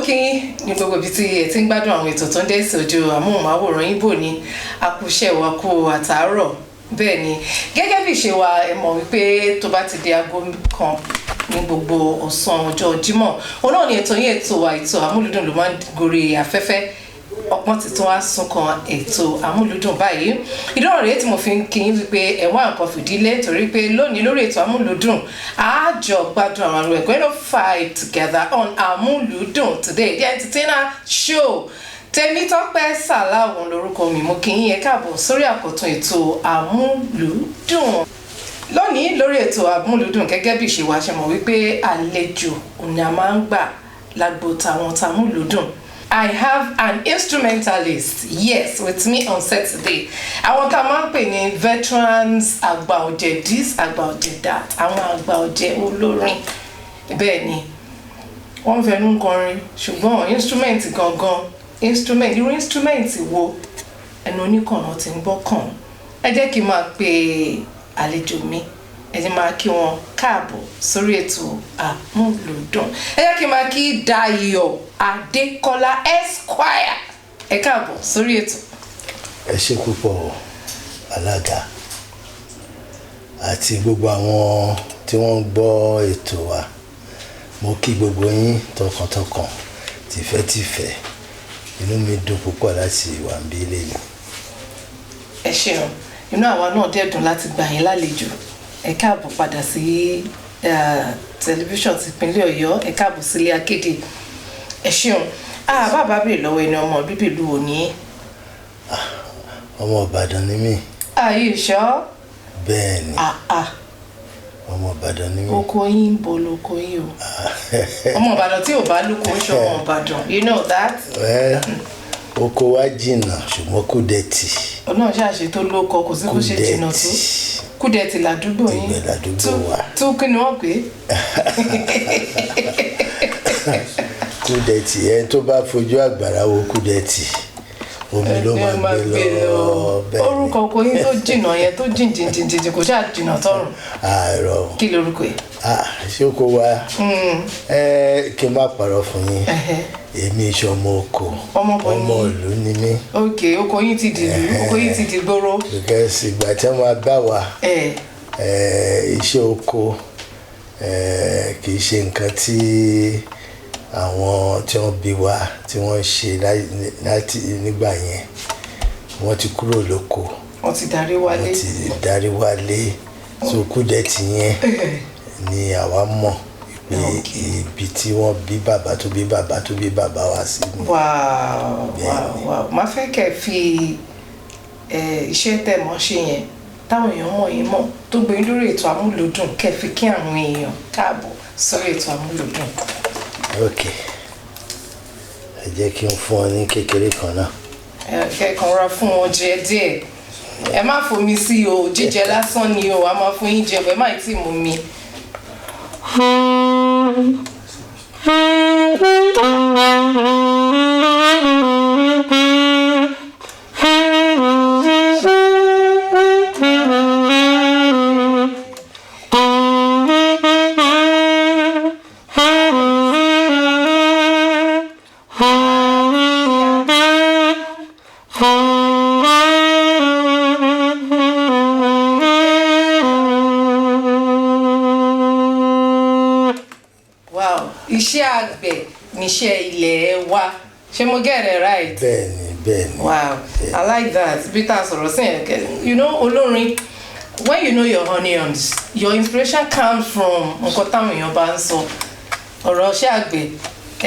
kí ní gbogbo ibi tí ẹ ti ń gbádùn àwọn ètò tó ń dé sí ojú amóhùnmáwòrán Ìgbò ní akúṣẹ́ wa kú àtàárọ̀ bẹ́ẹ̀ ni gẹ́gẹ́ bí ìṣe wa ẹ mọ̀ wípé tó bá ti di aago kan ní gbogbo ọ̀sán ọjọ́ Jímọ̀ òun náà ni ètò yín ètò wa ètò Amúlùdùn ló máa ń gorí afẹ́fẹ́ ọpọ́n ti tún wá sún kan ètò Amúlùdùn báyìí ìdánwò rèé tí mo fi ń kí yín wípé ẹ wá nǹkan fìdílé torí pé lónìí lórí ètò Amúlùdùn àjọ gbádùn àwọn we're going to fight together on Amúlùdùn today the entertainer show Tèmítọ́pẹ́ Sàláwù lórúkọ mi mo kí yín ẹ káàbọ̀ sórí àkọ́tún ètò Amúlùdùn lónìí lórí ètò Amúlùdùn gẹ́gẹ́ bí ìṣe wa ṣe mọ̀ wípé àlejò òní a máa ń gbà lágbo tàwọn tàmúlùdùn. I have an instrumentalist, yes, with me on set today. Àwọn tá a máa ń pè ní veterans àgbà ọ̀jẹ̀ this àgbà ọ̀jẹ̀ that àwọn àgbà ọ̀jẹ̀ olórin bẹ́ẹ̀ ni wọ́n fẹnu kọrin ṣùgbọ́n instrument gangan irú instrument wo ẹnu oníkànnà tí ń gbọ́ kàn ẹ jẹ́ kí n máa pe àlejò mi ẹ jẹ́ máa kí wọn káàbọ̀ sórí ètò Amúlùdùn ẹ jẹ́ kí n máa kí Dayọ̀ Adékọ́lá Esquire ẹ káàbọ̀ sórí ètò. ẹ ṣé púpọ̀ alága àti gbogbo àwọn tí wọ́n ń gbọ́ ètò wa mo kí gbogbo yín tọkàntọkàn tìfẹ́tìfẹ́ inú mi dùn púpọ̀ láti wà ń bí lẹ́yìn. ẹ ṣeun inú àwa náà dẹ́dùn láti gbà yín lálejò ẹ káàbọ̀ padà sí tẹlifíṣàn tìpínlẹ̀ Ọ̀yọ́ ẹ káàbọ̀ sílé akéde ẹ ṣeun bàbá bèèrè lọ́wọ́ ẹni ọmọ bíbí ìlú òní. ọmọ Ìbàdàn ni mí. Are you sure? bẹ́ẹ̀ ni ọmọ Ìbàdàn ni mí. oko yín ń bo lóko yín o ọmọ Ìbàdàn tí ò bá lóko ń ṣe ọmọ Ìbàdàn you know that. oko wa jìnnà ṣùgbọ́n Kúdẹ̀tì. ọlọ́run ṣàṣe tó lóko kò sí bó ṣe jìnnà tó Kúdẹ̀tì ládùúgbò yín ìgbẹ́ ládùúgbò wa. tó kí ni wọ́n pè é. Kúdẹ̀tì ẹni tó bá fojú àgbàrá wo Kúdẹ̀tì omi ló máa gbé lọ bẹ́ẹ̀ ni. orúkọ oko yín tó jìnnà yẹn tó jìn kò ṣáà jìnnà tọrùn. àárọ̀ kí lorúkọ yìí. ṣé oko wa kí n má parọ́ fún yín èmi iṣẹ́ ọmọ oko ọmọ ìlú ni mí. ok oko yín ti di ìlú oko yín ti di gbòòrò. because ìgbà tí wọ́n bá wa iṣẹ́ oko kì í ṣe nǹkan tí àwọn tí wọ́n bí wa tí wọ́n ṣe láti nígbà yẹn wọ́n ti kúrò lóko. wọ́n ti darí wálé. so Kúdẹ̀tì yẹn ni àwa mọ̀ pé ibi tí wọ́n bí bàbá tó bí bàbá tó bí bàbá wa sí ni. wow máa fẹ́ kẹ́ fi iṣẹ́ tẹ̀ mọ́ ṣe yẹn táwọn èèyàn mọ̀ yín mọ̀ tó gbé lórí ètò Amúlùdùn kẹ́ fi kí àwọn èèyàn káàbọ̀ sórí ètò Amúlùdùn. ok ẹ jẹ́ kí n fún ọ ní kékeré kan náà. kẹ́kàn rọra fún wọn jẹ díẹ̀ ẹ má fomi sí o jíjẹ lásán ni o a máa fún yín jẹ ẹ má tí mú mi. iṣẹ́ àgbẹ̀ níṣẹ́ ilẹ̀ wa ṣé mo get it right. bẹ́ẹ̀ni. wow I like that peter sọ̀rọ̀ sí ẹ̀ you know olórin when you know your onions your inspiration comes from nǹkan táwọn èèyàn bá ń sọ ọ̀rọ̀ iṣẹ́ àgbẹ̀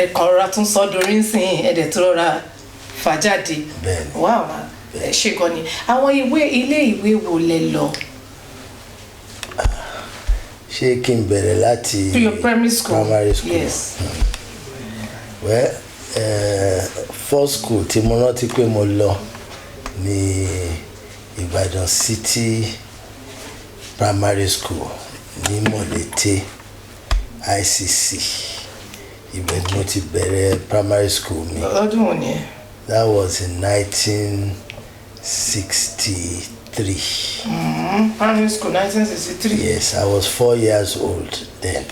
ẹ̀kan rọra tún sọ dorí nsìn ẹ̀dẹ̀ tó rọra fà jáde. bẹ́ẹ̀ni. wow ṣe kàn ní àwọn ilé ìwé wo lẹ lọ. ṣé kí n bẹ̀rẹ̀ láti to your primary school. yes. well first school tí mo rántí pé mo lọ ní Ìbàdàn City Primary School ní Mọ̀lété ICC ibẹ̀ ni mo ti bẹ̀rẹ̀ primary school mi. ọdún wo ni ẹ. that was in 1963. Primary school 1963. Yes, I was 4 years old then.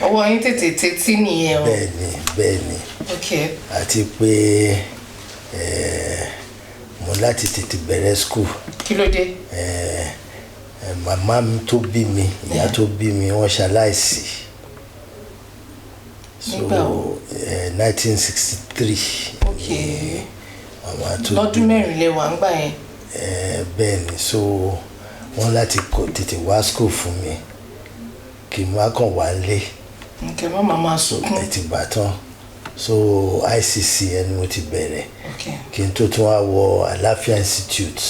ọwọ́ yín tètè nìyẹn o. bẹ́ẹ̀ni okay. àti pé mo láti tètè bẹ̀rẹ̀ school. kí ló dé. màmá mi tó bí mi ìyá tó bí mi wọ́n ṣaláìsí. nígbà wo. 1963. okay. lọ́dún mẹ́rin lẹ wà ń gbà yẹn. bẹ́ẹ̀ni so wọ́n láti tètè wá school fún mi kí n má kàn wá lé. nkẹ́ má máa sunkún. ẹ ti gbà tán so ICC ẹni mo ti bẹ̀rẹ̀ kí n tó tún wá wọ Àlàáfíà Institute.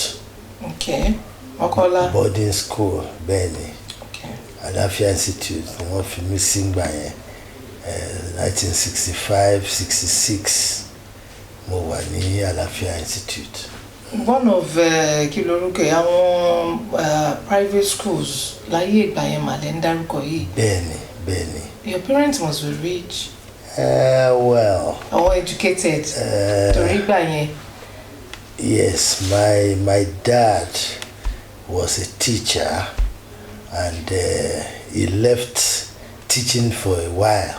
Ọkọ́lá. boarding school bẹ́ẹ̀ni Àlàáfíà Institute ni wọ́n fi mí sí gbà yẹn 1965-66 mo wà ní Àlàáfíà Institute. one of kí lorúkọ àwọn private schools láyé ìgbà yẹn mà lẹ́ ń dárúkọ yìí. bẹ́ẹ̀ni. your parents must be rich. Well. Or educated. Torí ìgbà yẹn. Yes, my dad was a teacher and he left teaching for a while.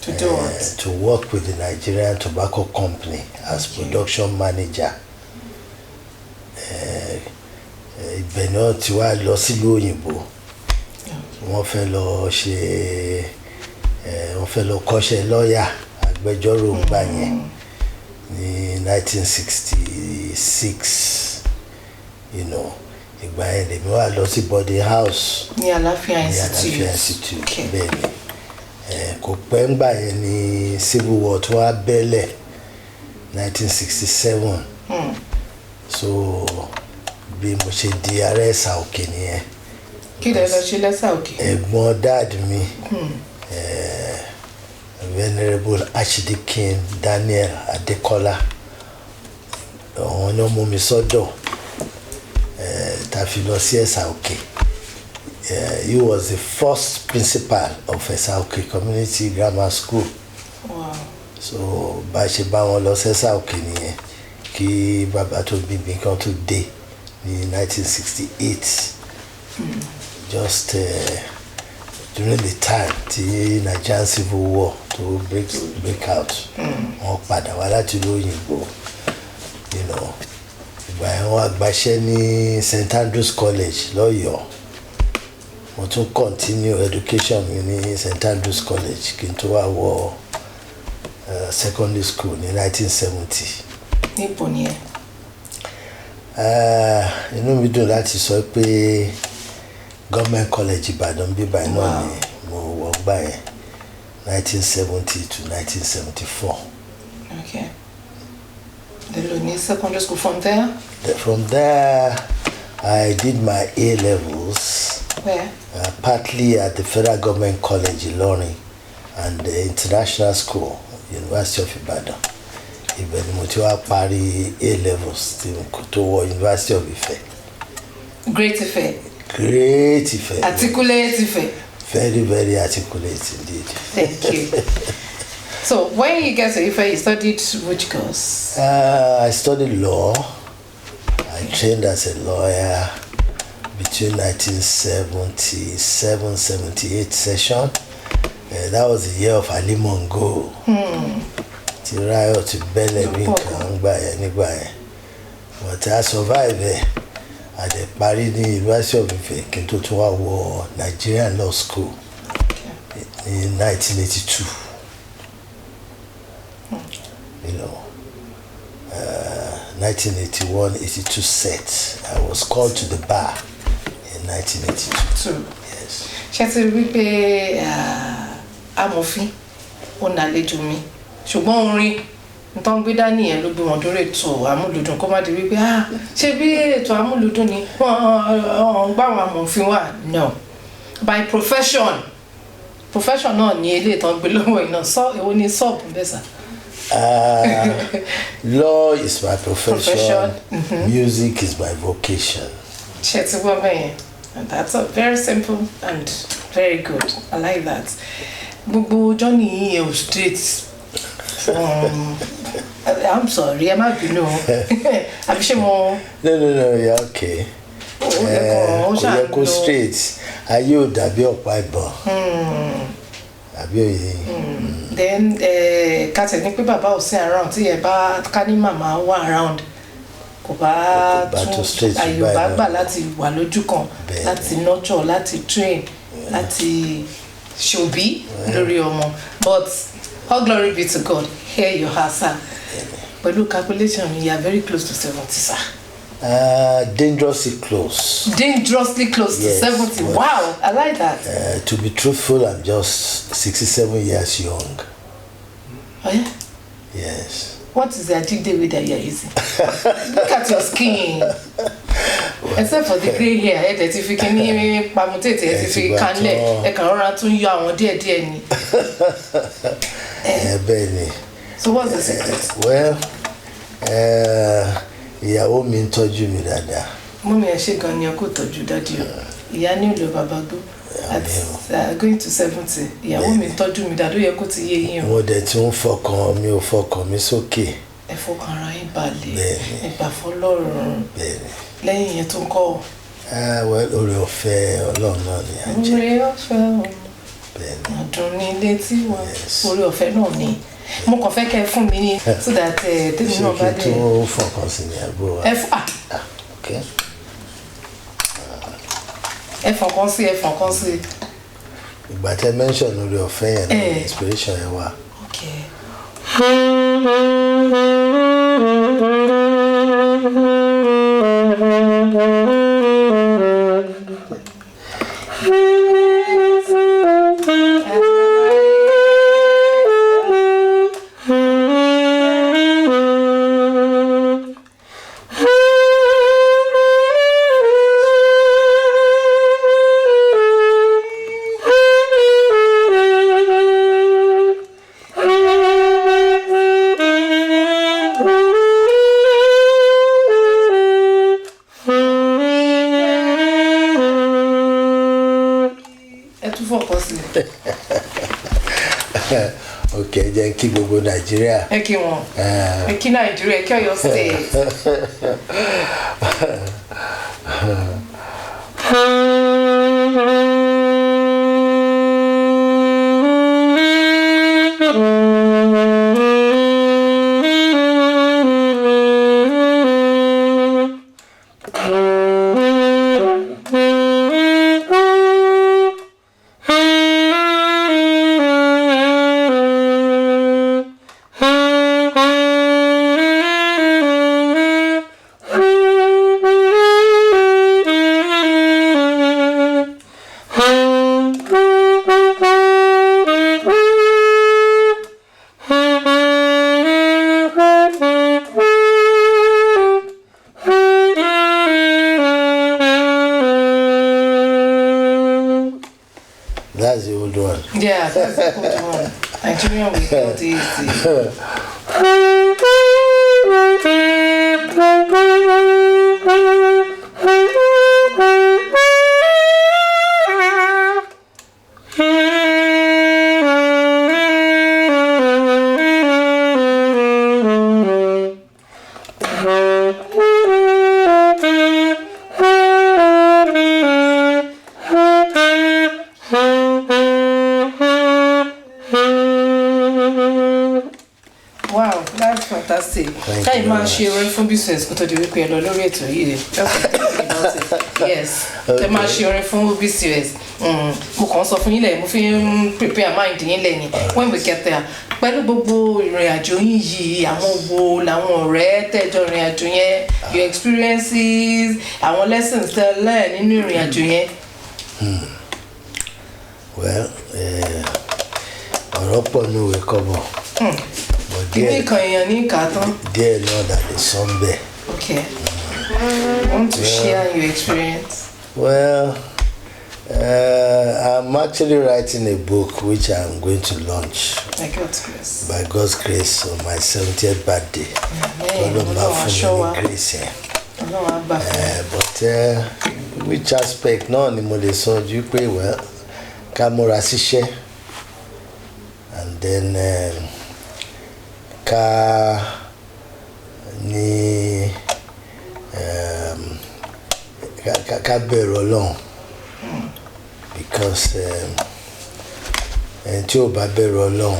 To do what? To work with the Nigerian Tobacco Company as production manager. Ibẹ̀ náà tí wàá lọ sílùú òyìnbó. Wọ́n fẹ́ lọ kọ́ṣẹ́ lọ́ọ̀yà agbẹjọ́rò gbà yẹn ní 1966 ìgbà yẹn lèmi wà lọ sí boarding house ní Àlàáfíà Institute bẹ́ẹ̀ni kò pẹ́ ńgbà yẹn ní civil war tó wá bẹ́lẹ̀ 1967 so bí mo ṣe di ààrẹ ẹ̀sà òkè nìyẹn. kí lẹ lọ ṣe lẹ́sà òkè. ẹ̀gbọ́n dad mi Venerable Archdeacon Daniel Adekola àwọn náà mú mi sọ́dọ̀ tá fi lọ sí ẹ̀sà òkè. He was the first principal of ẹ̀sà òkè Community Grammar School. Wow. So bá ṣe bá wọn lọ sẹ́sà òkè nìyẹn kí bàbá tó bí mi kan tó dé ní 1968. Just during the time tí Nigerian Civil War to break out wọ́n padà wá láti ìlú òyìnbó ìgbà yẹn wọ́n agbaṣẹ́ ní St Andrews College lọ́yọ̀ọ́ mo tún continue education mi ní St Andrews College kí n tó wá wọ secondary school ní 1970. níbo ni ẹ. inú mi dùn láti sọ pé Government College Ìbàdàn bíbá náà ni mo wọ̀ gbà yẹn 1970 to 1974. Okay. Then you need secondary school from there? From there, I did my A-levels. Where? Partly at the Federal Government College Ilorin and the International School, University of Ibadan. Ibẹ̀ ni mo ti wá parí A-levels tí mo tó wọ University of Ife. Great Ife. Great Ife. Articulate Ife. Very, very articulate indeed. Thank you. So when you get to Ife, you studied which course? I studied law. I trained as a lawyer between 1977-78 session. That was the year of Ali Mongo. Ti riot ti bẹ́lẹ̀ bí nǹkan gbà yẹn nígbà yẹn. But I survived there. I did parí ní University of Ife kí n tó tún wá wọ Nigerian Law School in 1982. 1981-82 set. I was called to the bar in 1982. Yes. Ṣé ti rí pé amòfin ó nálejò mi ṣùgbọ́n orin nǹkan gbé dání yẹn ló gbé wọn dórí ètò Amúlùdùn kó má di wípé ṣé bí ètò Amúlùdùn ni wọ́n gbá àwọn amòfin wà no by profession náà ni eléyìí tán gbé lọ́wọ́ iná èwo ni sub bẹ́sà. Law is my profession. Music is my vocation. Ṣé ti gbọ́ bẹ́ẹ̀ yẹn and that's very simple and very good. I like that. Gbogbo journey yìí yẹn ò straight. I'm sorry, ẹ má bínú. Àbí ṣé mo. No, you're okay. Go straight. ayé ò dàbí ọ̀pá ìbọn. Àbí òye. Then ká tẹ̀ ní pé bàbá ò sí around tí ẹ bá ká ní màmá wà around kò bá tún àyè ò bá gbà láti wà lójú kan láti nurture láti train láti ṣòbí lórí ọmọ. But all glory be to God, here you are, sir. Pẹ̀lú calculation you are very close to 70, sir. Dangerously close. Dangerously close to 70. Wow, I like that. To be truthful, I'm just 67 years young. Oh yeah? Yes. What is the adjective that you're using? Look at your skin. Except for the grey hair, that if you can pamutate, if you can let, I can run to you and dear ni. Benny. So what's the secret? Well, ìyàwó mi ń tọ́jú mi dáadáa. Mọ́mí ẹ ṣé gan ni ọkọ tọ́jú dájú. Ìyá ní ìlú bàbá gbó. At going to 70. Ìyàwó mi ń tọ́jú mi dáadáa, ó yẹ kó ti yé yín o. Mo dẹ̀ tí ń fọkàn mi ò fọkàn mi sókè. Ẹ fọkàn ara yín balẹ̀. Ẹ gbà fọ́lọ́run. Lẹ́yìn yẹn tó ń kọ́. Well, oore ọ̀fẹ́ Ọlọ́run náà ni à ń jẹ. Oore ọ̀fẹ́ o. Àdùn ní ilé tí wọ́n. Oore ọ̀fẹ́ náà ni. Mo kàn fẹ́ kẹ́ fún mi ní so that tèmi náà bá dé. Ṣé kí tó fọkàn sí ní àgbo wa? Okay. Ẹ fọkàn sí. Ìgbà tẹ́ mention lórí ọ̀fẹ́ yẹn náà inspiration yẹn wà. Okay. Okay, jẹ́ kí gbogbo Nàìjíríà. Ẹ kí wọn. Ẹ kí Nàìjíríà, ẹ kí Ọ̀yọ́ state. That's the old one. Yeah, that's the old one. Nigerian we call it easy. Wow, that's fantastic. Káyì máa ṣe orin fún BCOS kó tó di wípé ẹ lọ lórí ètò yìí rẹ̀. Yes, ẹ máa ṣe orin fún BCOS. Mo kàn sọ fún yín lẹ̀, mo fi ń prepare mind yín lẹ̀ ni. When we get there, pẹ̀lú gbogbo ìrìn àjò yín yìí, àwọn wo làwọn ọ̀rẹ́ tẹ́jọ ìrìn àjò yẹn, your experiences, àwọn lessons tẹ́ learn nínú ìrìn àjò yẹn. Well, ọ̀rọ̀ pọ̀ ní òwe kọ́bọ̀. Kíní kan èèyàn ní ìka tán. Díẹ̀ náà dàbí sọ́ńbẹ̀. Okay. Want to share your experience? Well, I'm actually writing a book which I'm going to launch. By God's grace. By God's grace on my 70th birthday. But which aspect náà ni mo lè sọ ju pé well ká múra síṣẹ́ and then ká ní ká bẹ̀rù Ọlọ́run because ẹni tí ò bá bẹ̀rù Ọlọ́run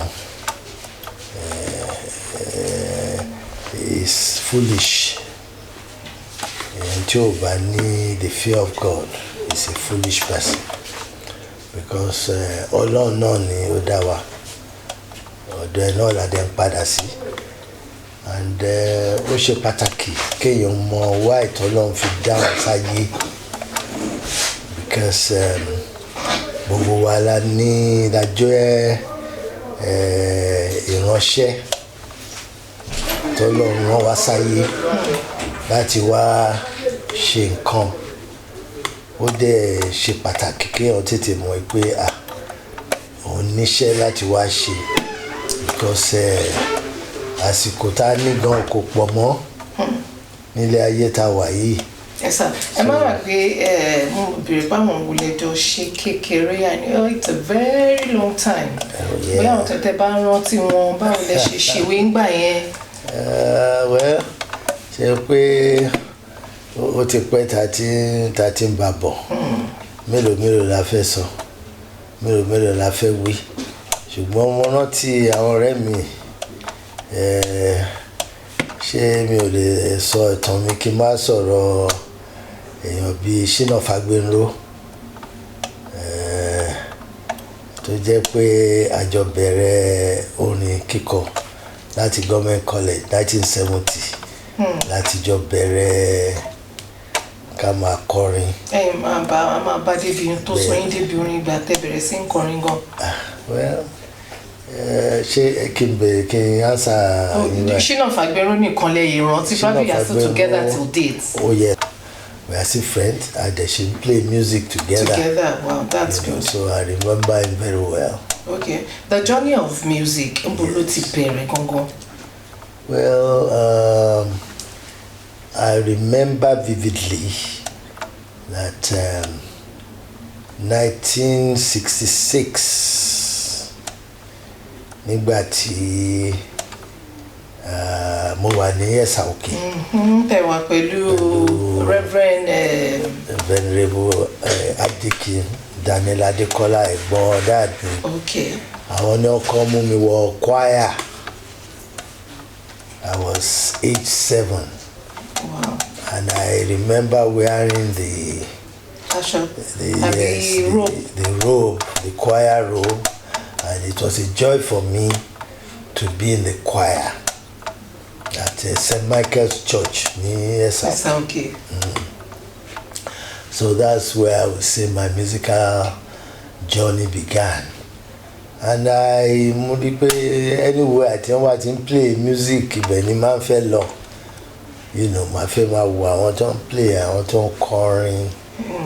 is foolish. Ẹni tí ò bá ní the fear of God is a foolish person, because Ọlọ́run náà ni ó dá wa, ọ̀dọ̀ ẹ̀ náà la dẹ̀ ń padà sí, and ó ṣe pàtàkì kéèyàn mọ why t'Ọlọ́run fi dá wa sáyé, because gbogbo wa la ní ìdájọ́ ìránṣẹ́ t'Ọlọ́run rán wa sáyé láti wá ṣe nǹkan. Ó dẹ̀ ṣe pàtàkì kéèyàn tètè mọ̀ pé òun níṣẹ́ láti wá ṣe, because àsìkò tá a ní gan kò pọ̀ mọ́ nílé ayé tá a wà yìí. ẹ má wà pé mo bèrè báwọn wòlẹ́jọ́ ṣe kékeré àní it's a very long time. bóyá àwọn tẹ̀tẹ̀ bá rántí wọn báwo lẹ ṣe ṣèwé ńgbà yẹn. well ṣe pé ó ti pẹ́ tá a ti ń bá bọ̀, mélòó la fẹ́ sọ, mélòó la fẹ́ wí, ṣùgbọ́n mo rántí àwọn ọ̀rẹ́ mi. Ṣé mi ò lè sọ ìtàn mi kí n má sọ̀rọ̀ èèyàn bíi Ṣínà Fagbénró, tó jẹ́ pé a jọ bẹ̀rẹ̀ orin kíkọ láti Government College 1970 láti jọ bẹ̀rẹ̀ ká máa kọrin. ẹ̀yin máa bá débi tó sọ yín débi orin ìgbà tẹ́ bẹ̀rẹ̀ sí ń kọrin gan. well ṣé kí n bẹ̀rẹ̀ kí n answer. Ṣínà Fagbénró nìkan lẹ́yìn ìrántí probably you are still together till date. Oh yeah, we are still friends and they should play music together. Wow, that's good. So I remember him very well. Okay, the journey of music, níbo ló ti bẹ̀rẹ̀ gangan? Well, I remember vividly that 1966, nígbà tí mo wà ní Ẹ̀sà Òkè. Tẹ́ wà pẹ̀lú Reverend Venerable Adikin Daniel Adekola ẹ̀gbọ́n dad mi. Okay. Àwọn ní ọkọ mú mi wọ choir. I was age 7. Wow. And I remember wearing the robe, the choir robe, and it was a joy for me to be in the choir at St. Michael's Church near Ẹ̀sà. Okay. So that's where I would say my musical journey began. And I anywhere I think play music, ibẹ̀ ni máa ń fẹ́ lọ. You know, my favorite wo àwọn tó ń play, àwọn tó ń kọrin.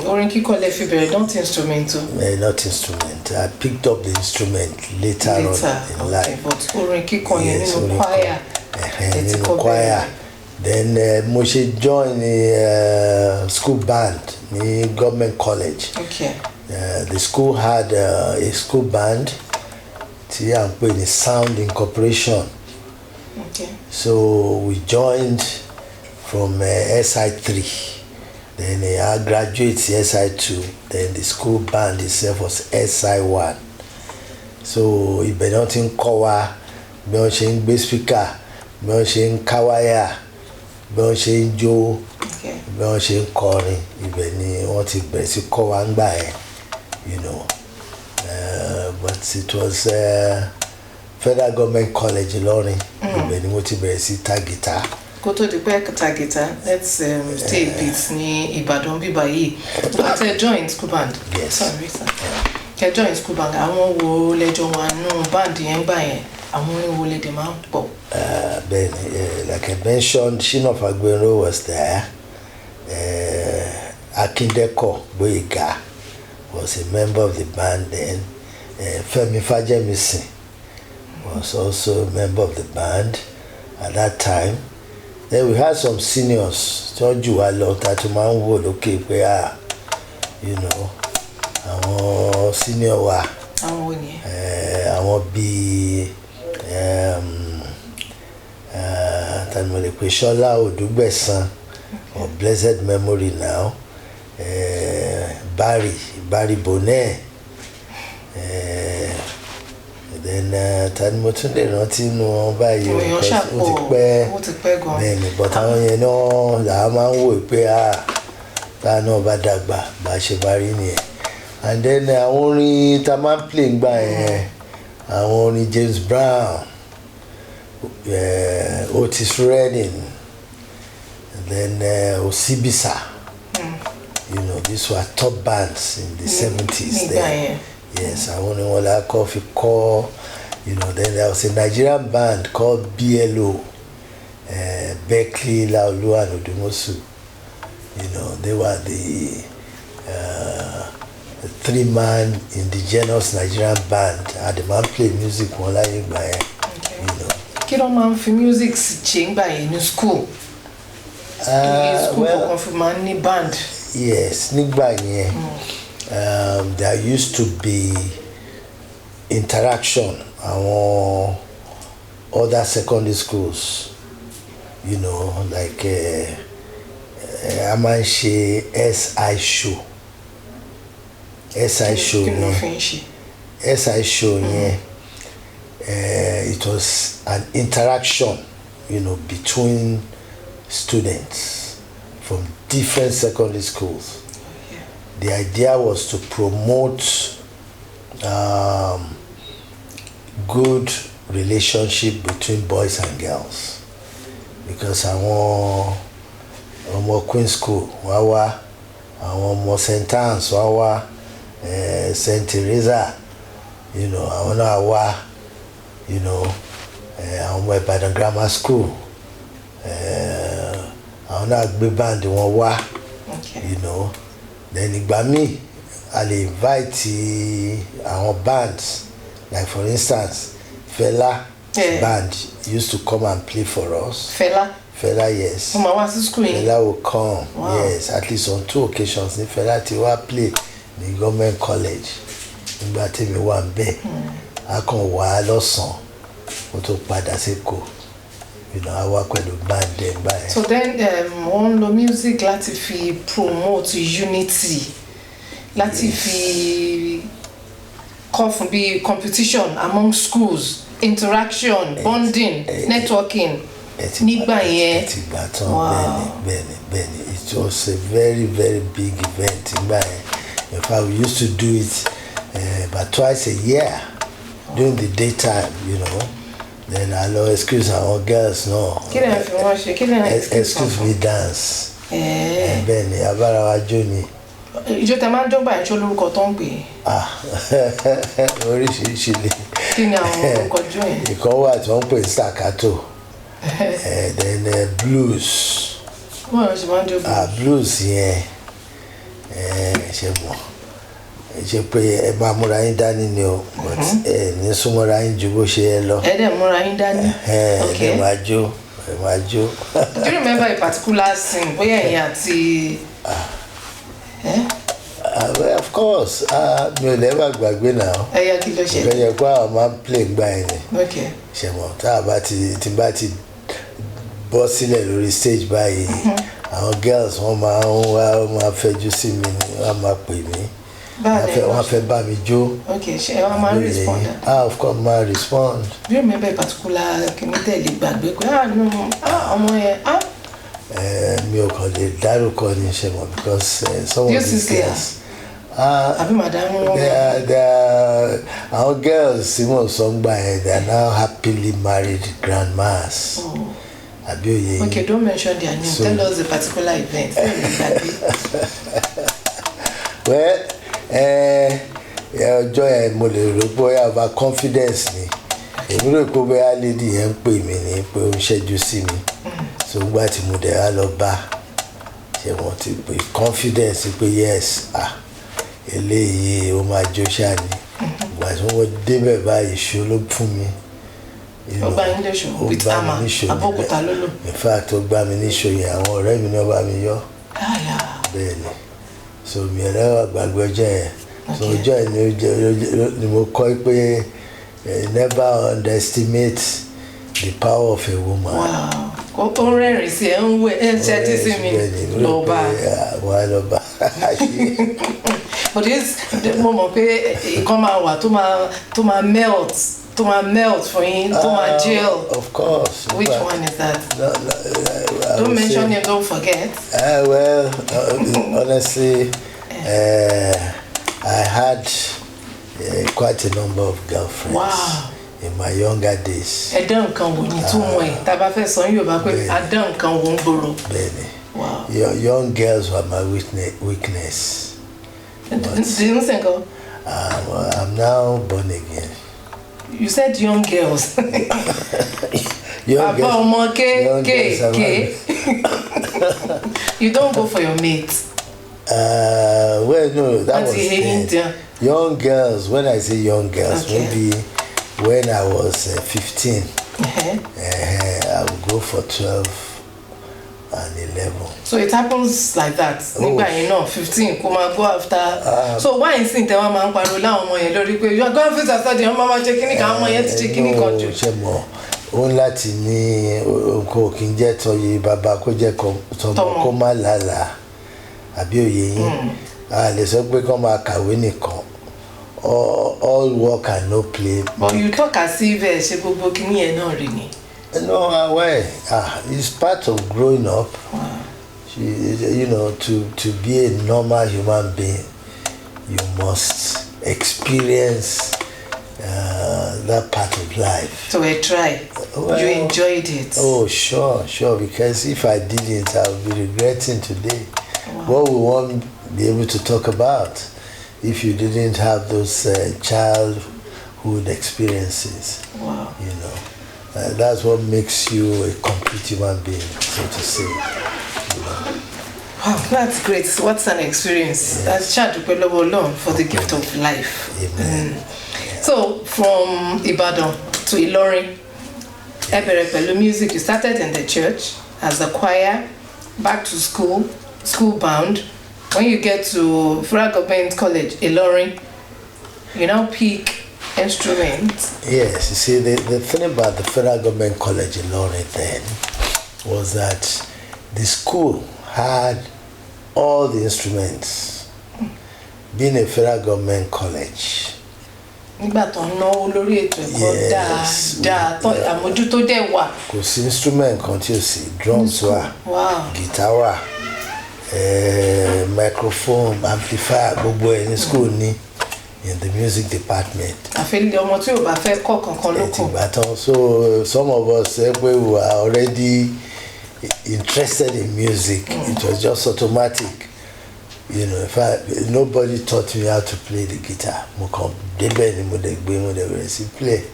Orin kíkọ lẹ fi bẹ̀rẹ̀, not instrumental. Not instrument. I picked up the instrument later on in life. But orin kíkọ yẹn nínú choir. Nínú choir. Then mo ṣe join the school band ní Government College. Okay. The school had a school band tí à ń pè ní Sound Incorporation. Okay. So we joined from SI3. Then I graduated SI2. Then the school band itself was SI1. So ibẹ̀ náà ti ń kọ́ wa bí wọ́n ṣe ń gbé speaker, bí wọ́n ṣe ń káwáyà, bí wọ́n ṣe ń jó, bí wọ́n ṣe ń kọrin. Ibẹ̀ ni wọ́n ti bẹ̀rẹ̀ sí kọ́ wa ńgbà yẹn, you know. But it was Federal Government College Ìlọrin. Ibẹ̀ ni mo ti bẹ̀rẹ̀ sí ta guitar. Kó tó di pé ta guitar, let's stay a bit ní Ìbàdàn bíbá yìí. But join school band. Yes. Sorry, sir. Join school band. Àwọn wo lẹ́jọ́ wa nù band yẹn gbà yẹn? Àwọn orin wo lè dè máa ń pọ̀? Then, like I mentioned, Ṣínà Fagbénró was there. Akindeko Boyega was a member of the band then. Femi Fajemisin was also a member of the band at that time. Then we had some seniors, Tọ́jú wa lọ tá tó máa ń wò lókè pé you know, àwọn senior wa. Àwọn wo ni? Àwọn bíi tani mo lè pè Ṣọlá Odúgbẹ̀san of blessed memory now. Barry Bonnet then tani mo tún lè rántí inú wọn báyìí ó ti pẹ́ gan. bẹ́ẹ̀ni but àwọn yẹn náà làá máa ń wò pé tá náà bá dàgbà bá ṣe bá rí nìyẹn. And then àwọn orin tá máa ń play gbà yẹn àwọn orin James Brown, Otis Redding, and then Osibisa. You know, these were top bands in the 70s then. Yes, I want to coffee call. You know, then there was a Nigerian band called BLO, Berkeley, Laulu, and Odumosu. You know, they were the three-man indigenous Nigerian band. And the man played music while I you know. Kí ló máa ń fi music ṣe ńgbà yẹn ní school? School kọ̀ọ̀kan fi máa ń ní band. Yes, nígbà yẹn. There used to be interaction among other secondary schools, you know, like a máa ń ṣe SI show. SI show yẹn, it was an interaction, you know, between students from different secondary schools. The idea was to promote good relationship between boys and girls, because àwọn ọmọ Queen School wá wá, àwọn ọmọ St. Anne's wá wá, St. Teresa, you know, àwọn náà wá, you know, àwọn ọmọ Ìbàdàn Grammar School, àwọn náà gbé band wọn wá, you know. Then ìgbà míì I invite our bands, like for instance Fela band used to come and play for us. Fela, yes. Fela will come. Wow. Yes, at least on 2 occasions. Fela ti wá play ní government college nígbà tí mi wà ńbẹ̀. A kàn wá lọ́sàn-án ó tó padà s'Èkó. You know, I work with the band then. So then, on the music, láti fi promote unity, láti fi call for be competition among schools, interaction, bonding, networking. Nígbà yẹn. Wow. Benny. It was a very, very big event. In fact, we used to do it about twice a year during the daytime, you know. Then I'll excuse our girls, no. Excuse me, dance. Benny, abara wa Johnny. Ìjọ tẹ́ máa ń dọ́gba ìṣó lórúkọ tó ń pè. Oríṣiríṣi ni. Kí ni àwọn orúkọ jọ yẹn? Ìkan wà tí wọ́n ń pè ní staccato. Then blues. Wọ́n ṣe máa ń jó blues. Blues yẹn ṣe mọ̀. Ṣe pé ẹ máa múra yín dání ni o, but ní súnmọ́ra yín ju bó ṣe yẹ lọ. Ẹ dẹ̀ múra yín dání. Ẹ máa jó. Do you remember a particular scene bóyá ẹ̀yin àti? Well, of course, mi ò lẹ́wà gbàgbé náà. Ẹyà kí ló ṣe? Ìgbẹ́yẹ̀ pé àwọn máa ń play gbà yẹn ni. Okay. Ṣe mọ̀ tá a bá ti bọ́ sílẹ̀ lórí stage báyìí, àwọn girls wọ́n máa fẹjú sí mi ni wọ́n máa pè mí. Wọ́n fẹ́ bá mi jó. Okay, ṣe wọ́n máa respond. Of course, máa respond. Do you remember a particular kìnìtẹ̀lì gbàgbé pé ọmọ yẹn mi ò kàn lè dárúkọ ní ṣe mọ̀ because some of these girls. Àbí màdàmú wọn. Our girls tí mo sọ ń gbà yẹn, they are now happily married grandmas. Àbí òye yìí. Okay, don't mention their name. So, tell us the particular event. Well, ọjọ́ yẹn mo lè rò bóyá over confidence ni. Èmi rò pé bóyá lady yẹn ń pè mí ní pé ó ń ṣẹ́jú sí mi. So gbà tí mo dẹ̀ á lọ bá ṣe wọ́n ti pè confidence pé yes, eléyìí ó máa jó ṣáà ni. Ìgbà tí wọ́n débẹ̀ báyìí ṣó ló fún mi. Ó gbá yín léṣo with hammer abókúta lólò. In fact, ó gbá mi níṣó yẹn, àwọn ọ̀rẹ́ mi náà bá mi yọ. Bẹ́ẹ̀ ni. So mi ẹ̀rọ àgbàgbé ọjọ́ yẹn. So ọjọ́ yẹn ni mo kọ́ pé never underestimate the power of a woman. Wow. Ó rẹ́rìn sí ń wé ṣẹ́tí sí mi lọ́ba. Wà lọ́ba. but it's the moment pé come out to my melt for him, to my jail. Of course. Which one is that? No, don't mention him, don't forget. Well, honestly, I had quite a number of girlfriends. Wow. In my younger days. Wow. Young girls were my weakness. I'm now born again. You said young girls. young girls. You don't go for your mates. Well, no, that was young girls. When I say young girls, maybe when I was 15, I would go for 12 and 11. So it happens like that. 15, come and go after. So why is it that man you are going to study, your mama checking country? Òun láti ní nǹkan kí n jẹ́ tọ́yẹ bàbá kó jẹ́ tọmọ kó má lálàá àbí òye yín a lè sọ pé kó máa kàwé nìkan all work and no play. But you talk as if ṣe gbogbo kíní ẹ̀ náà rí ni. No, well, it's part of growing up. Wow. You know, to be a normal human being, you must experience that part of life. So I try. Well, you enjoyed it. Oh, sure, because if I didn't, I would be regretting today. Wow. What we won't be able to talk about if you didn't have those childhood experiences. Wow. You know, that's what makes you a complete human being, so to say. You know. Wow, that's great. What's an experience? That's for the gift of life. Amen. So, from Ibadan to Ilorin, music, you started in the church as a choir, back to school bound. When you get to Federal Government College, Ilorin, you now pick instruments. Yes, you see, the thing about the Federal Government College Ilorin then was that the school had all the instruments. Being a Federal Government College. Nígbà tó ná olórí ètò ẹ̀kọ́ dáadáa tó àmójútó dẹ̀ wà. Kò sí instrument kan tí ó sì drums wà, guitar wà, microphone, amplifier, gbogbo ẹ̀ ní school ní in the music department. Àfẹ́lẹ́ ọmọ tí ò bá fẹ́ kọ́ kankan ló kàn. Ìgbà tán, so some of us say we were already interested in music. It was just automatic. You know, in fact, nobody taught me how to play the guitar. Mo kàn débẹ̀ ni mo dẹ̀ gbé mo dẹ̀ bẹ̀rẹ̀ sí play.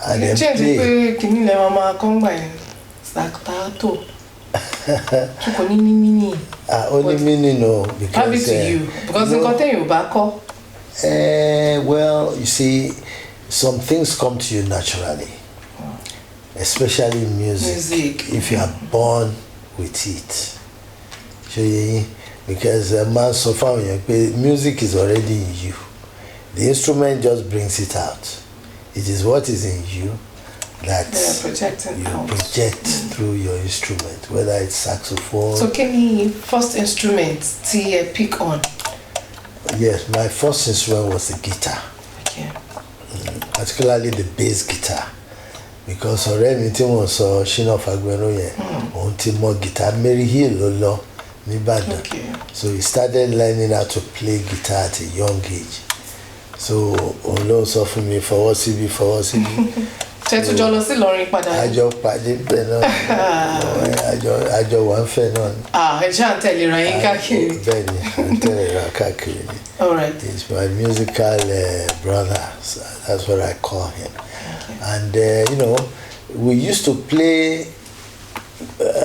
And then play. Pé kìíní lẹ máa kọ́ gbà yẹn staccato. Tukọ̀ ní mímí. Only meaning no. Happy to you because nǹkan tẹ̀yìn ò bá kọ́. Well, you see, some things come to you naturally, especially music. If you are born with it. Because a man so far, music is already in you. The instrument just brings it out. It is what is in you that you project through your instrument, whether it's saxophone. So can you first instrument pick on? Yes, my first instrument was the guitar. Okay. Particularly the bass guitar. Because already tí mo sọ Shina Fagbero yẹn, òun ti mọ guitar Mary Hill ló lọ ní Ìbàdàn. So he started learning how to play guitar at a young age. So òun ló sọ fún mi fọwọ́ síbí. Ṣé tó jọ lọ sí Ìlọrin padà? Àjọ pàdé bẹ́ẹ̀ náà. Àjọ wà ń fẹ́ náà. Ẹ ṣáà ń tẹ̀lé ra yín káàkiri. Bẹ́ẹ̀ni, ń tẹ̀lé ra káàkiri ni. All right. He's my musical brother. So that's what I call him. Okay. And you know, we used to play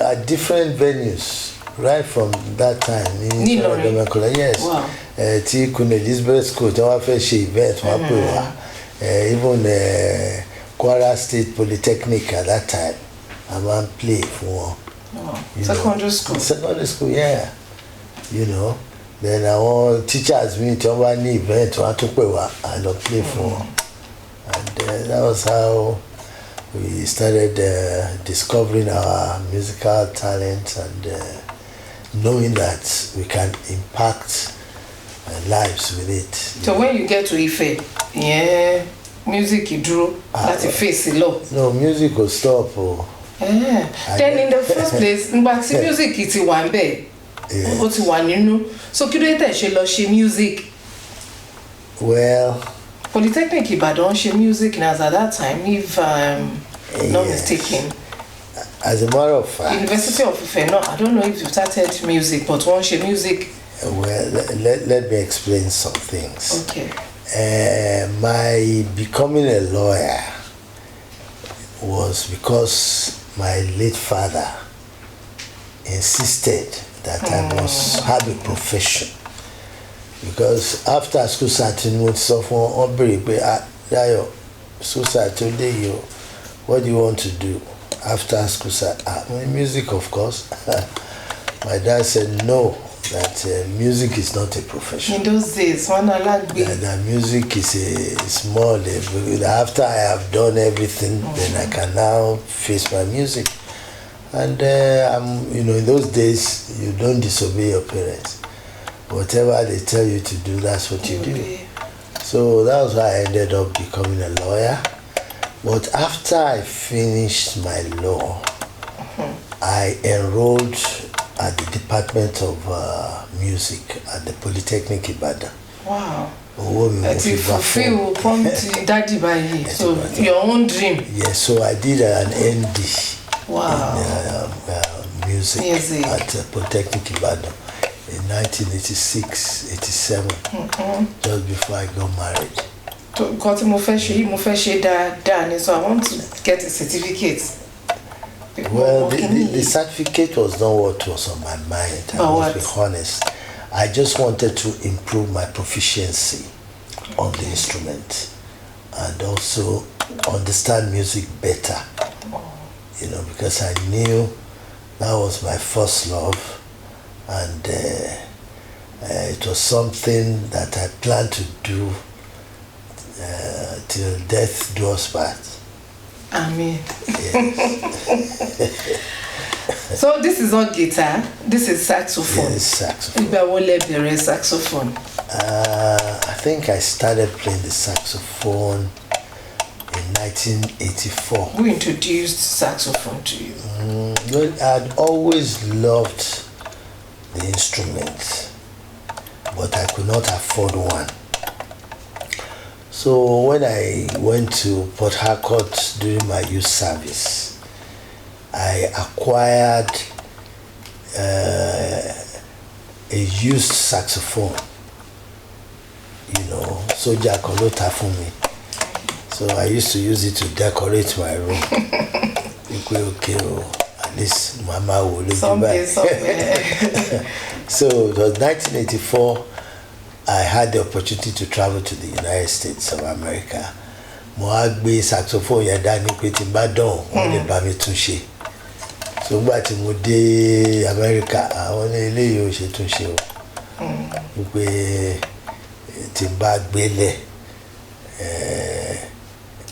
at different venues right from that time. Yes. Wow. Tí Queen Elizabeth School tí wọ́n fẹ́ ṣe event wọ́n pè wá. Even Kwara State Polytechnic at that time, I man play for secondary school. Secondary school, yeah. You know, then our teachers meet to one event, want to play and play for, and that was how we started discovering our musical talent and knowing that we can impact lives with it. So when you get to Ife, yeah, music dúró láti face law. No, music will stop. Then in the first place, but music ti wà ńbẹ̀. Ó ti wà nínú. So kí ló dé tẹ́ ṣe lọ ṣe music? Well, Polytechnic Ibadan ṣe music as at that time, if not mistaken. As a matter of fact, University of Ife, no, I don't know if you started music, but one ṣe music. Well, let me explain some things. Okay. My becoming a lawyer was because my late father insisted that I must have a profession. Because after school starting with someone on break, school started today, what do you want to do after school start? Music, of course. My dad said no, that music is not a profession. In those days, that music is more after I have done everything, then I can now face my music. And in those days, you don't disobey your parents. Whatever they tell you to do, that's what you do. So that was why I ended up becoming a lawyer. But after I finished my law, I enrolled at the Department of Music at the Polytechnic Ibadan. Wow. To fulfill daddy by so your own dream. Yes, so I did an ND wow. in music at Polytechnic Ibadan in 1986-87, just before I got married. So I want to get a certificate. Well, the certificate was not what was on my mind, I must be honest. I just wanted to improve my proficiency on the instrument and also understand music better, because I knew that was my first love, and it was something that I planned to do till death do us part. Amen. Yes. So this is not guitar, this is saxophone. Yes, saxophone. Saxophone. I think I started playing the saxophone in 1984. Who introduced saxophone to you? Well, I'd always loved the instrument, but I could not afford one. So when I went to Port Harcourt during my youth service, I acquired a used saxophone, Soja Kolota for me. So I used to use it to decorate my room. Okay, at least Mama will look back. So it was 1984. I had the opportunity to travel to the United States of America. Mo wá gbé saxophone yẹn dání pé tí n bá dán wọ́n lè bá mi tún ṣe. So nígbà tí mo dé America, àwọn eléyìí ò ṣe tún ṣe o. Wípé tí n bá gbélé,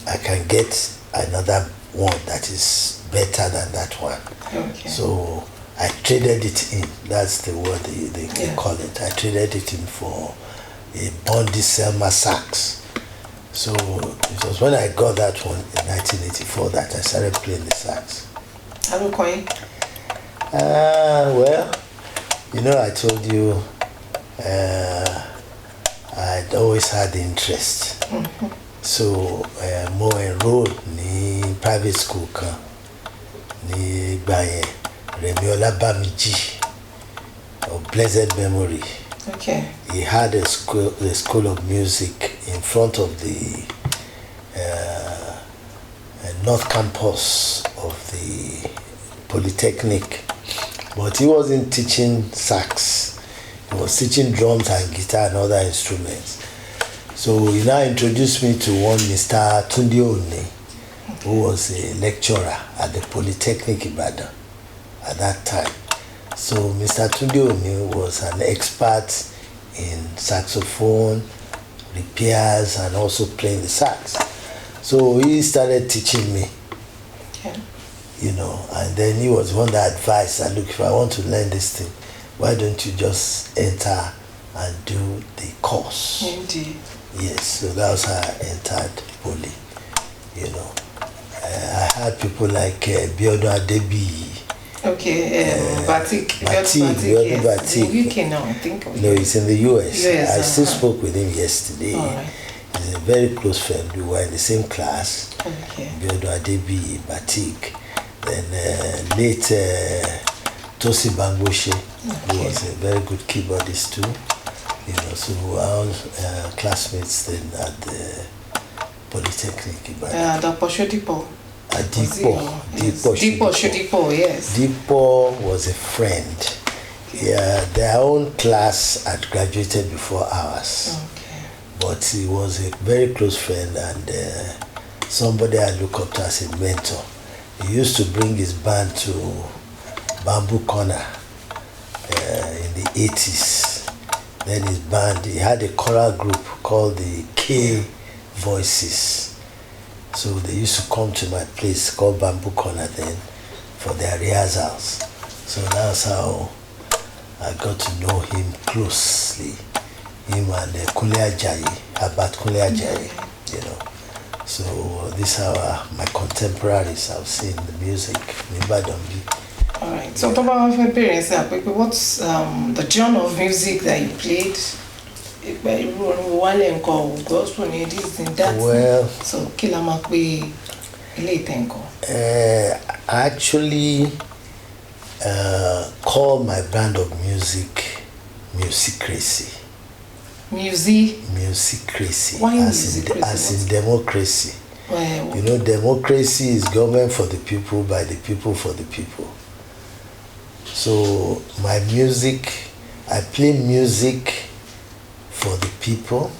I can get another one that is better than that one. Okay. So I traded it in. That's the word they call it. I traded it in for a Bondi Selma sax. So it was when I got that one in 1984 that I started playing the sax. How do you call it? Well, I told you I'd always had interest. So more enrolled in private school ní ìgbà yẹn. Remiola Bamiji of blessed memory. Okay. He had a school of music in front of the North Campus of the Polytechnic, but he wasn't teaching sax. He was teaching drums and guitar and other instruments. So he now introduced me to one Mr. Tunde Oni, who was a lecturer at the Polytechnic Ibadan at that time. So Mr. Tunde Oni was an expert in saxophone repairs and also playing the sax. So he started teaching me, and then he was one that advised that, look, if I want to learn this thing, why don't you just enter and do the course. Indeed. Yes, so that was how I entered poly. You know, I had people like Biodun Adebi. Okay, Batik. Biodun Batik. In the UK now, I think. No, he's in the US. I still uh-huh. spoke with him yesterday. All right. He's a very close friend. We were in the same class. Okay. Biodun Adebi, Batik. Then late Tosi Bangoshe, who was a very good keyboardist too. You know, so our classmates then at the Polytechnic. Dr. Shodipo. Dipo Shodipo, yes. Dipo was a friend. Yeah, their own class had graduated before ours. Okay. But he was a very close friend and somebody I look up to as a mentor. He used to bring his band to Bamboo Corner in the 80s. Then his band, he had a choral group called the K Voices. So they used to come to my place called Bamboo Corner then for their rehearsals. So that's how I got to know him closely. Him and Kunle Ajayi, Herbert Kunle Ajayi, you know. So these are my contemporaries I've seen the music in Ibadan. All right. So, talk about your parents. What's the genre of music that you played? Well, so Kilamakwe, I actually call my brand of music Musicracy. Musicracy. Why as in democracy. Well, you know, democracy is government for the people, by the people, for the people. So my music, I play music for the people,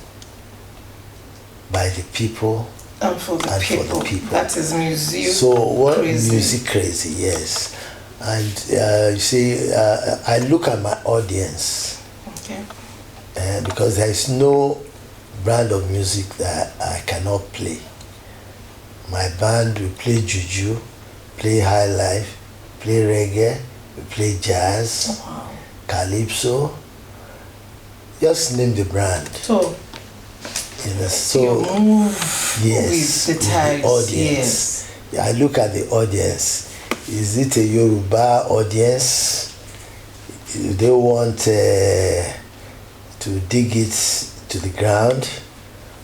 by the people, and for the people. That is music. So what music crazy? Yes, and you see, I look at my audience. Okay. Because there is no brand of music that I cannot play. My band will play juju, play high life, play reggae, we play jazz, calypso. Just name the brand. So, you know, so you move yes, with the audience. Yes. I look at the audience. Is it a Yoruba audience? Do they want to dig it to the ground,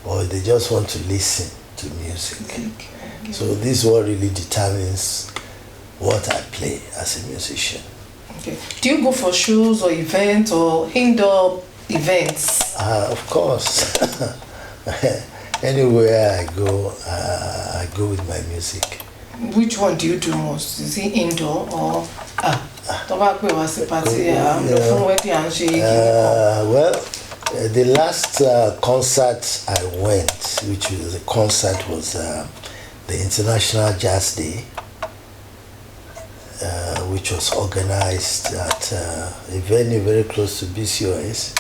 or they just want to listen to music? Okay. So this is what really determines what I play as a musician. Okay. Do you go for shows or events or indoor events? Of course. Anywhere I go with my music. Which one do you do most? Is it indoor or tobacco was a party? Well, the last concert I went, which was a concert, was the International Jazz Day, which was organized at a venue very close to BCOS.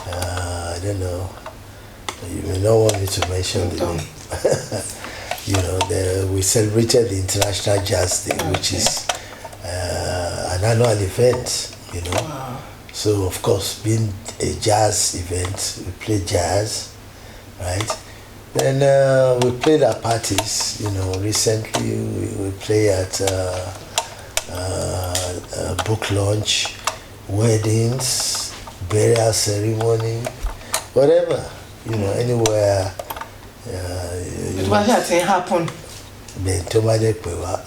I don't know. You may not want me to mention the name. You know, we celebrated the International Jazz Day, which is an annual event, you know. Wow. So, of course, being a jazz event, we play jazz, right? Then we played at parties, you know. Recently, we play at book launch, weddings, burial ceremony, whatever, you know, anywhere. What happen? Tó bá dé pé wá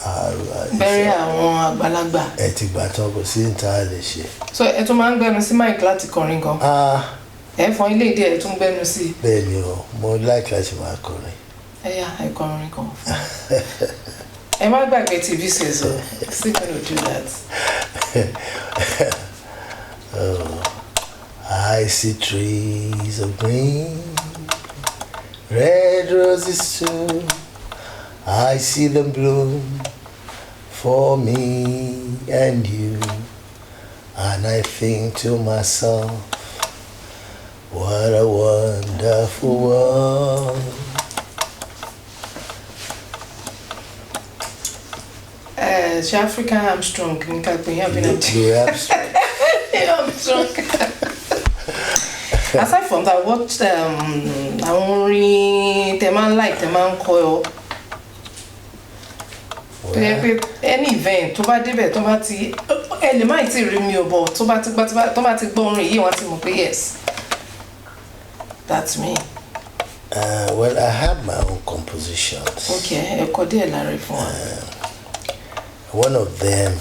bẹ̀rẹ̀ àwọn àgbàlagbà. Ẹ ti gbà tán kò sí níta lè ṣe. So ẹ tún máa ń gbẹnu sí mic láti kọrin gan. Ẹ fọn ilé ìdí ẹ tún gbẹnu sí. Bẹ́ẹ̀ni o, mo like láti máa kọrin. Ẹ yá ẹ kọrin kan fún. Ẹ má gbàgbé ti BCOS o, still gonna do that. I see trees of green, red roses too. I see them bloom for me and you, and I think to myself, what a wonderful world. African Armstrong, Armstrong. Armstrong. Aside from that, what Teman like Teman Coil. Any event, to bá débẹ̀, tó bá ti ẹni máa ti rí mi o, but tó bá ti gbọ́ orin yìí wọ́n ti mọ̀ pé yes, that's me. Well, I have my own compositions. Okay, ẹ̀kọ́ díẹ̀ lára fún wa. One of them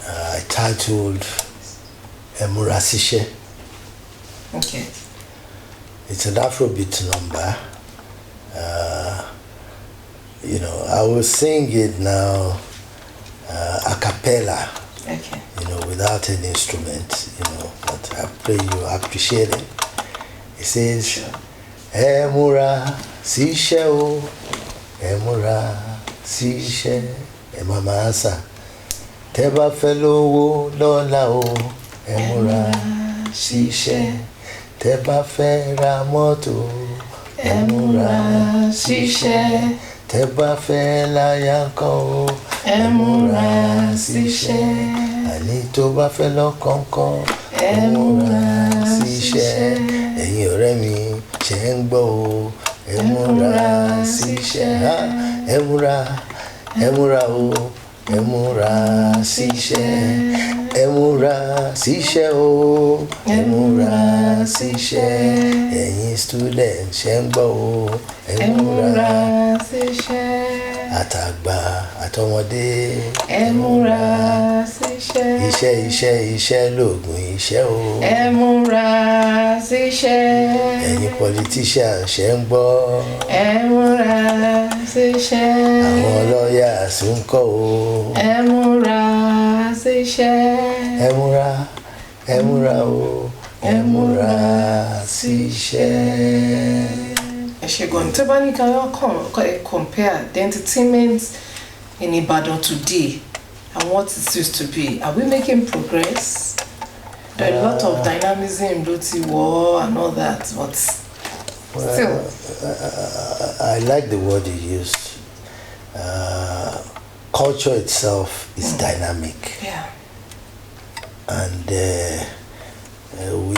I titled Emura Sise. Okay. It's an Afrobeat number. You know, I will sing it now a cappella. Okay. You know, without any instrument. You know, but I pray you appreciate it. It says, Sure. Emura Sise o, Emura Sise, Emama Asa. Teba felowo lola o, Emura Sise. Teba fe ra moto, Emura Sise. Teba fe la yanko, Emura Sise. Ani tó bá fẹ́ lọ kọ̀ọ̀kan, Emura Sise. Ẹ̀yin ọ̀rẹ́ mi ṣe ń gbọ́ o, Emura Sise. Emura o, Emura Sise. Emura Sise o, Emura Sise. Ẹ̀yin student ṣe ń gbọ́ o, Emura Sise. Àtàgbà àtọmọdé, Emura Sise. Iṣẹ́ lògùn iṣẹ́ o. Emura Sise. Ẹ̀yin politician ṣe ń gbọ́. Emura Sise. Àwọn lọ́yà sì ń kọ́ o. Emura Sise. Emura o, Emura Sise. Ṣẹ́gun, tí bá ní ká compare the entertainment in Ibadan today and what it used to be, are we making progress? There are a lot of dynamism, Loti War and all that, but still. I like the word you used. Culture itself is dynamic. Yeah. And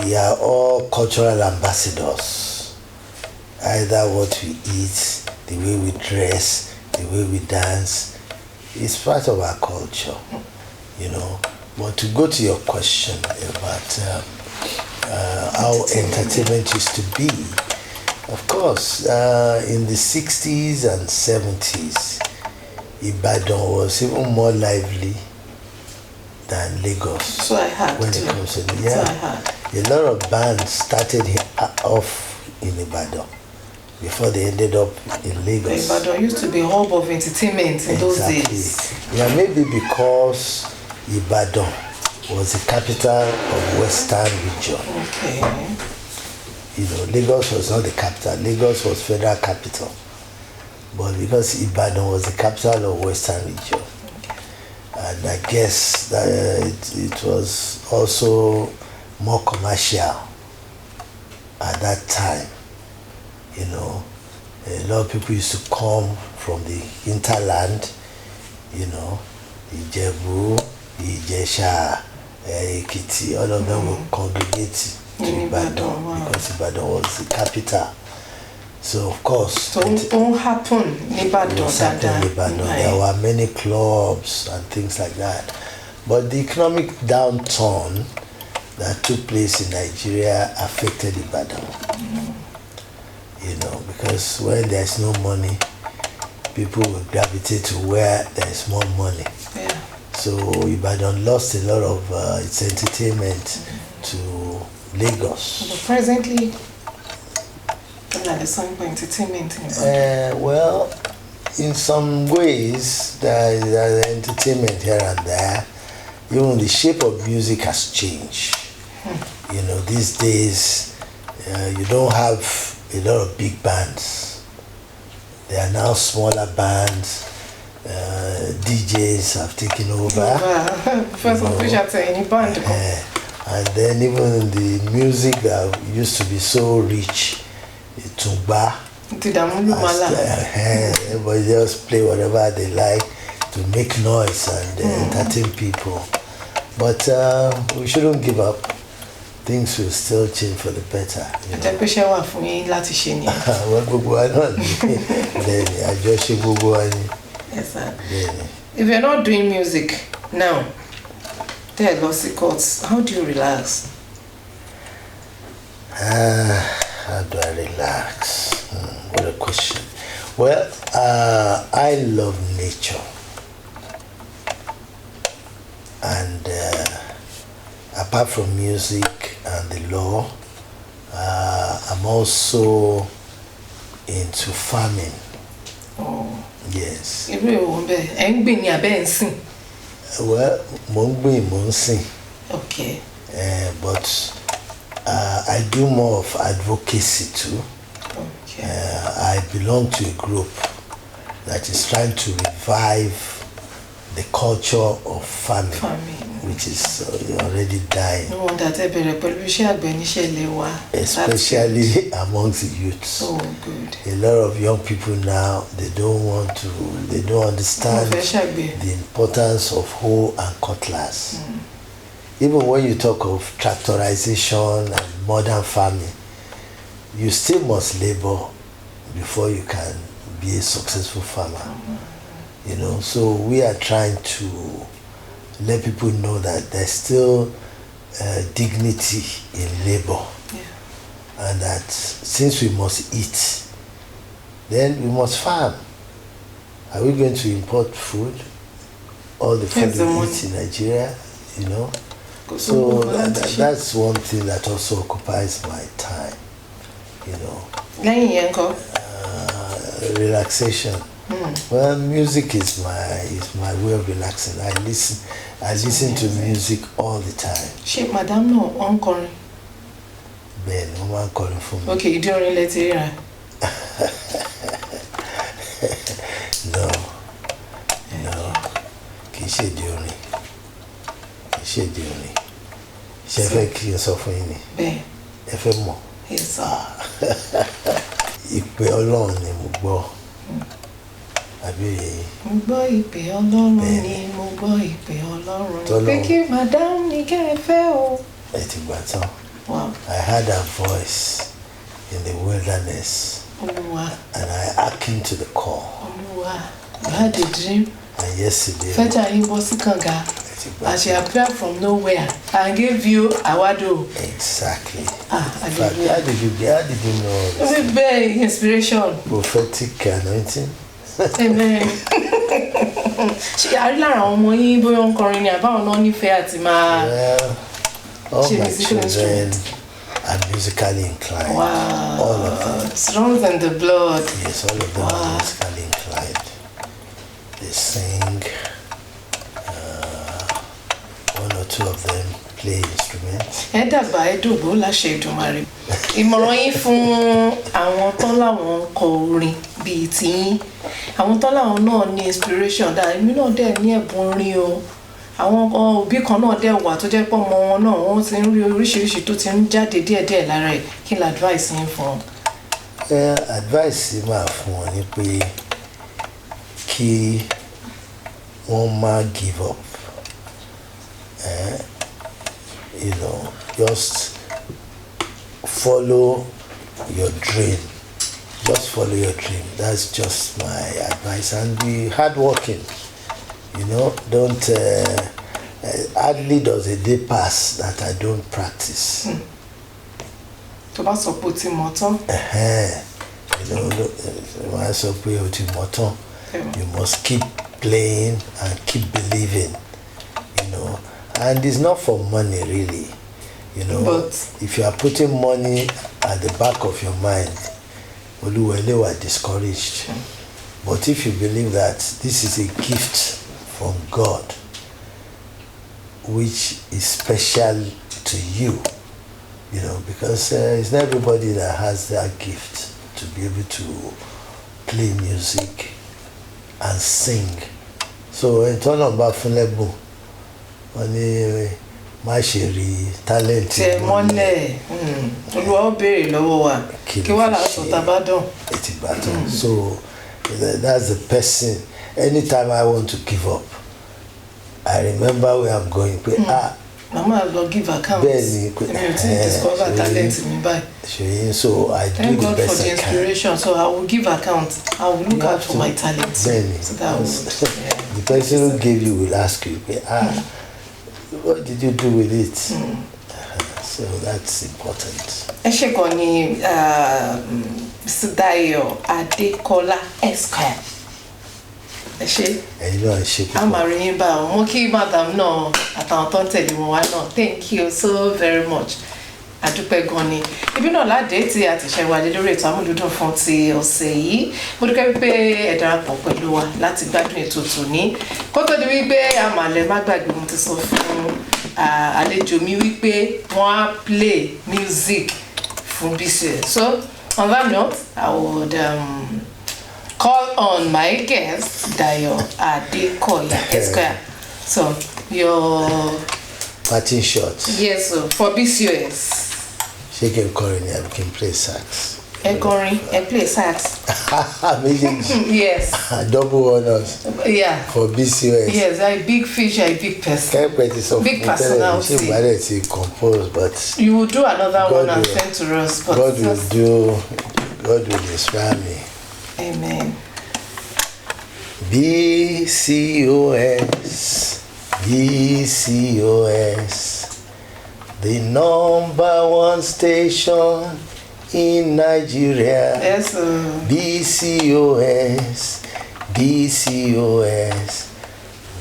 we are all cultural ambassadors. Either what we eat, the way we dress, the way we dance, it's part of our culture, you know. But to go to your question about how entertainment used to be, of course, in the 60s and 70s, Ibadan was even more lively than Lagos. So I heard. When it comes to So I heard. a lot of bands started off in Ibadan before they ended up in Lagos. Ibadan used to be a hub of entertainment in those days. Yeah, maybe because Ibadan was the capital of Western region. Okay. You know, Lagos was not the capital. Lagos was federal capital. But because Ibadan was the capital of Western region, and I guess that it was also more commercial at that time. You know, a lot of people used to come from the hinterland, you know, Ijebu, Ijesha, Ekiti, all of them will congregate to Ibadan. Wow. Because Ibadan was the capital. So of course, So it won't happen in Ibadan. There were many clubs and things like that. But the economic downturn that took place in Nigeria affected Ibadan. You know, because when there's no money, people will gravitate to where there's more money. Yeah. So Ibadan lost a lot of its entertainment to Lagos. But presently, there's some entertainment in Ibadan. Well, in some ways, there is entertainment here and there. Even the shape of music has changed. You know, these days, you don't have a lot of big bands. There are now smaller bands. DJs have taken over. First of all, any band. And then even the music that used to be so rich, Tumba. Everybody just play whatever they like to make noise and entertain people. But we shouldn't give up. things will still change for the better. Àjẹpẹ́ṣẹ́ wà fún yín láti ṣe ni. Àwọn gbogbo wa náà ní bẹ́ẹ̀ni àjọṣe gbogbo wa ni. Yes, sir. Bẹ́ẹ̀ni. If you're not doing music now, tell us the courts. How do you relax? How do I relax? What a question. Well, I love nature. And apart from music and the law, I'm also into farming. Oh. Yes. Well, mo ń sìn. Okay. But I do more of advocacy too. Okay. I belong to a group that is trying to revive the culture of farming. Which is already dying. No wonder especially amongst the youths. Oh, good. A lot of young people now, they don't understand the importance of hoe and cutlass. Even when you talk of tractorization and modern farming, you still must labor before you can be a successful farmer. You know, so we are trying to let people know that there's still dignity in labor. Yeah. And that since we must eat, then we must farm. Are we going to import food? All the food we eat in Nigeria, you know? So that's one thing that also occupies my time, you know. Relaxation. Well, music is my way of relaxing. I listen to music all the time. She, madam, no, encore. Ben, no one calling for me. Okay, you don't really let it hear. No. Kì í ṣe di orin. Ṣé fẹ́ kí n sọ fún yín ni? Bẹ́ẹ̀. Ẹ fẹ́ mọ̀? Yes, sir. Ìpè Ọlọ́run ni mo gbọ́. Mo gbọ́ ìpè Ọlọ́run ni mo gbọ́ ìpè Ọlọ́run. Pé kí madam ní kẹ́ ẹ fẹ́ o. Ẹ ti gbà tán. Wow. I heard her voice in the wilderness. Olúwa. And I hearkened to the call. Olúwa. You had a dream. And yesterday. Fẹ́jà yín bọ́ sí kànga. And she appeared from nowhere and gave you awado. Exactly. How did you know this? Very inspiration. Prophetic anointing. Amen. Ṣé àrí lára àwọn ọmọ yín bóyá ń kọrin ni àbáwọn náà nífẹ̀ẹ́ àti máa. Well, all my children are musically inclined. Wow. All of them. It's runs in the blood. Yes, all of them are musically inclined. They sing. One or two of them play instruments. Ẹ dàgbà ẹ dògbò láṣẹ Èdùmàrè. Ìmọ̀ràn yín fún àwọn tán láwọn kọ orin bíi tiyín. Àwọn tán láwọn náà ní inspiration dáa. Èmi náà dẹ̀ ní ẹ̀bùn orin o. Àwọn òbí kan náà dẹ̀ wà tó jẹ́ pé ọmọ wọn náà wọ́n ti ń rí oríṣiríṣi tó ti ń jáde díẹ̀díẹ̀ lára ẹ̀. Kí ni advice yín fún wọn? Advice máa fún wọn ni pé kí wọ́n má give up. You know, just follow your dream. Just follow your dream. That's just my advice. And be hardworking. You know, don't. Hardly does a day pass that I don't practice. To bá sọ pé o ti mọ̀ tán. You know, when I sọ pé o ti mọ̀ tán, you must keep playing and keep believing. You know. And it's not for money, really. You know, but if you are putting money at the back of your mind, Oluwele were discouraged. But if you believe that this is a gift from God, which is special to you, you know, because it's not everybody that has that gift to be able to play music and sing. So, in turn about Funlebu, wọ́n ní má ṣe rí talent mọ́lẹ̀ Olúwa ó béèrè lọ́wọ́ wa kí wá láṣọ tàbádàn. Ètì ìbàdàn. So that's the person. Anytime I want to give up, I remember where I'm going. Pé Mama will give account. Benny, discover talent in me by. So I Thank do God the best for the inspiration. So I will give account. I will look out for my talent. Benny, so that the person who gave you will ask you, what did you do with it? So that's important. Eshegoni Dayo Adekola Esquire. I'm marrying by Moki Madam no at our tongue no. Thank you so very much. Adúpẹ́ gan ni. Ibi náà ládé tí a ti ṣe wà lórí ètò Amúlùdùn fún ti ọ̀sẹ̀ yìí. Mo dúpẹ́ wípé ẹ darapọ̀ pẹ̀lú wa láti gbádùn ètò tòní. Kó tó di wípé àmàlẹ́ má gbàgbé mo ti sọ fún àlejò mi wípé wọ́n á play music fún BCOS. So on that note, I would call on my guest, Dayo Adekola Esquire. So your parting shot. Yes, so for BCOS. She can can play sax. Corin, play sax. Yes. Double honors. Yeah. For BCOS. Yes, a big fish, a big person. Big personality. She compose, but you will do another one and send to us. But God will inspire me. Amen. BCOS, the #1 station in Nigeria. Yes. BCOS,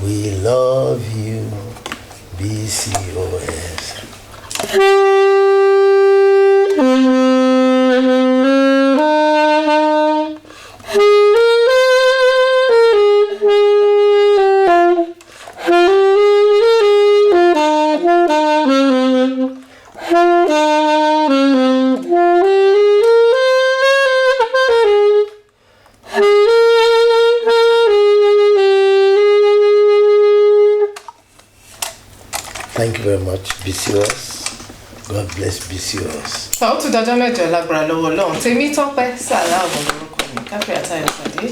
we love you, BCOS. Thank you very much, BCOS. God bless BCOS. Ó tún dọjọ́ mẹ́jọ lágbára lọ́wọ́ Ọlọ́run. Tèmi Tọ́pẹ́ Sàlámù lórúkọ mi. Káfíńtà Ayọ̀pàdé.